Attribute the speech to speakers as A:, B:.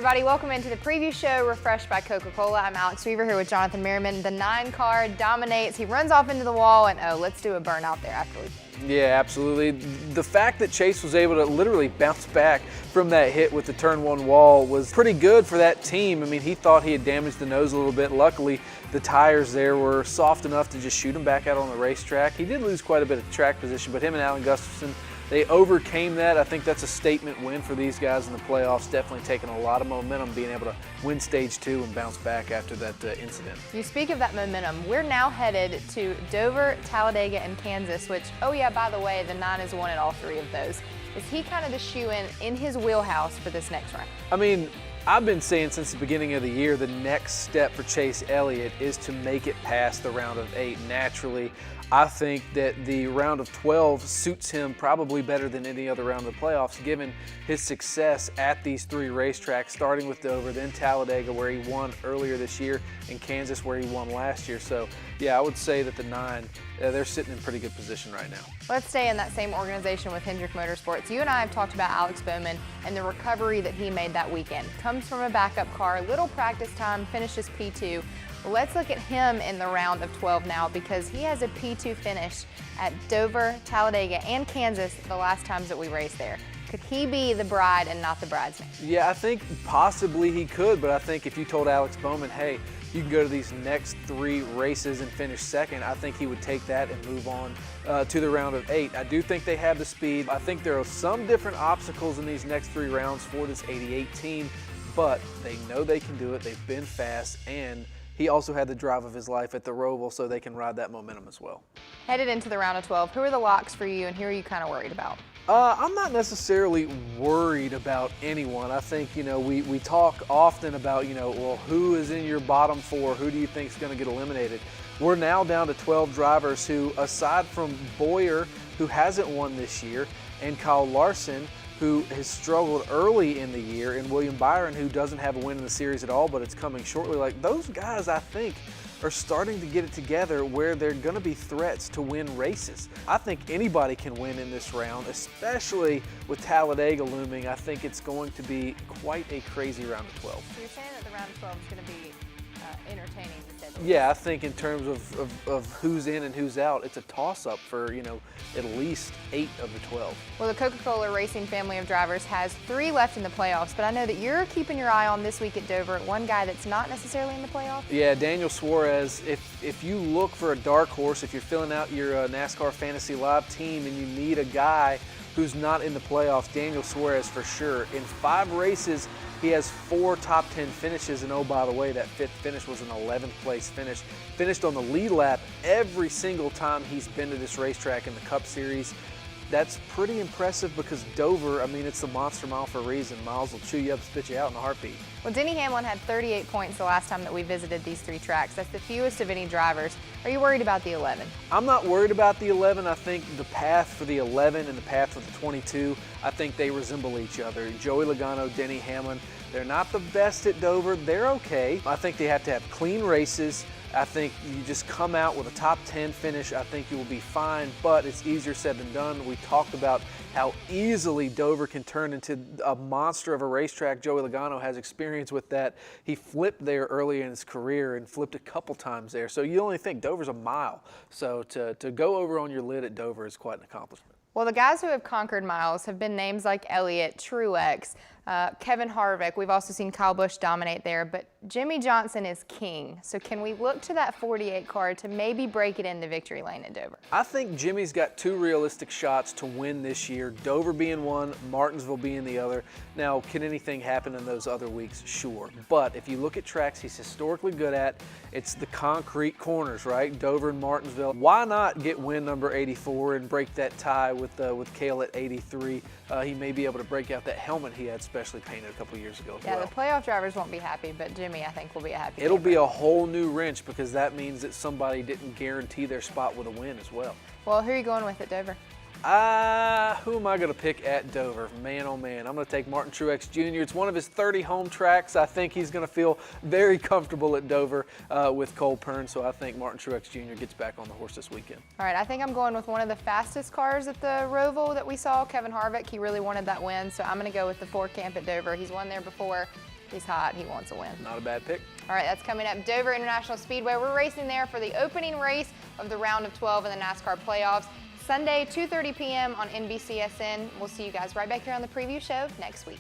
A: everybody. Welcome into the preview show, Refreshed by Coca-Cola. I'm Alex Weaver here with Jonathan Merryman. The 9 car dominates. He runs off into the wall, and oh, let's do a burnout there after we finish.
B: Yeah, absolutely. The fact that Chase was able to literally bounce back from that hit with the turn 1 wall was pretty good for that team. I mean, he thought he had damaged the nose a little bit. Luckily, the tires there were soft enough to just shoot him back out on the racetrack. He did lose quite a bit of track position, but him and Alan Gustafson, they overcame that. I think that's a statement win for these guys in the playoffs. Definitely taking a lot of momentum, being able to win stage 2 and bounce back after that incident.
A: You speak of that momentum. We're now headed to Dover, Talladega, and Kansas, which, oh yeah, by the way, the 9 has won at all 3 of those. Is he kind of the shoe-in in his wheelhouse for this next round?
B: I mean, I've been saying since the beginning of the year, the next step for Chase Elliott is to make it past the round of 8 naturally. I think that the round of 12 suits him probably better than any other round of the playoffs, given his success at these 3 racetracks, starting with Dover, then Talladega, where he won earlier this year, and Kansas, where he won last year. So, yeah, I would say that the 9, they're sitting in pretty good position right now.
A: Let's stay in that same organization with Hendrick Motorsports. You and I have talked about Alex Bowman and the recovery that he made that weekend. Comes from a backup car, little practice time, finishes P2. Let's look at him in the round of 12 now, because he has a P2 finish at Dover, Talladega, and Kansas the last times that we raced there. Could he be the bride and not the bridesmaid?
B: Yeah, I think possibly he could, but I think if you told Alex Bowman, hey, you can go to these next 3 races and finish second, I think he would take that and move on to the round of 8. I do think they have the speed. I think there are some different obstacles in these next 3 rounds for this 88 team, but they know they can do it. They've been fast, and he also had the drive of his life at the Roval, so they can ride that momentum as well.
A: Headed into the round of 12, who are the locks for you, and who are you kind of worried about?
B: I'm not necessarily worried about anyone. I think, we talk often about, well, who is in your bottom 4? Who do you think is going to get eliminated? We're now down to 12 drivers who, aside from Boyer, who hasn't won this year, and Kyle Larson, who has struggled early in the year, and William Byron, who doesn't have a win in the series at all, but it's coming shortly. Like, those guys, I think, are starting to get it together where they're going to be threats to win races. I think anybody can win in this round, especially with Talladega looming. I think it's going to be quite a crazy round of 12.
A: So you're saying that the round of 12 is going to be entertaining, to say the least?
B: Yeah, I think in terms of who's in and who's out, it's a toss-up for, at least 8 of the 12.
A: Well, the Coca-Cola Racing family of drivers has 3 left in the playoffs, but I know that you're keeping your eye on this week at Dover, one guy that's not necessarily in the playoffs.
B: Yeah, Daniel Suarez. If you look for a dark horse, if you're filling out your NASCAR Fantasy Live team and you need a guy who's not in the playoffs, Daniel Suarez for sure. In 5 races, he has 4 top 10 finishes, and oh, by the way, that 5th finish was an 11th place finish. Finished on the lead lap every single time he's been to this racetrack in the Cup Series. That's pretty impressive because Dover, I mean, it's the monster mile for a reason. Miles will chew you up, spit you out in a heartbeat.
A: Well, Denny Hamlin had 38 points the last time that we visited these 3 tracks. That's the fewest of any drivers. Are you worried about the 11?
B: I'm not worried about the 11. I think the path for the 11 and the path for the 22, I think they resemble each other. Joey Logano, Denny Hamlin, they're not the best at Dover. They're okay. I think they have to have clean races. I think you just come out with a top 10 finish, I think you will be fine, but it's easier said than done. We talked about how easily Dover can turn into a monster of a racetrack. Joey Logano has experience with that. He flipped there early in his career and flipped a couple times there. So you only think Dover's a mile. So to go over on your lid at Dover is quite an accomplishment.
A: Well, the guys who have conquered miles have been names like Elliott, Truex, Kevin Harvick. We've also seen Kyle Busch dominate there, but Jimmie Johnson is king. So can we look to that 48 car to maybe break it into victory lane at Dover?
B: I think Jimmy's got 2 realistic shots to win this year, Dover being one, Martinsville being the other. Now, can anything happen in those other weeks? Sure. But if you look at tracks he's historically good at, it's the concrete corners, right? Dover and Martinsville. Why not get win number 84 and break that tie with Cale at 83? He may be able to break out that helmet he had specially painted a couple years ago as well.
A: Yeah, the playoff drivers won't be happy, but Jimmy, I think, will be a happy
B: It'll
A: camper.
B: be a whole new wrench because that means that somebody didn't guarantee their spot with a win as well.
A: Well, who are you going with at Dover?
B: Who am I going to pick at Dover? Man, oh man, I'm going to take Martin Truex Jr. It's one of his 30 home tracks. I think he's going to feel very comfortable at Dover with Cole Pern, so I think Martin Truex Jr. gets back on the horse this weekend.
A: All right, I think I'm going with one of the fastest cars at the Roval that we saw, Kevin Harvick. He really wanted that win, so I'm going to go with the 4 camp at Dover. He's won there before. He's hot. He wants a win.
B: Not a bad pick.
A: All right, that's coming up. Dover International Speedway. We're racing there for the opening race of the round of 12 in the NASCAR playoffs. Sunday, 2:30 p.m. on NBCSN. We'll see you guys right back here on the preview show next week.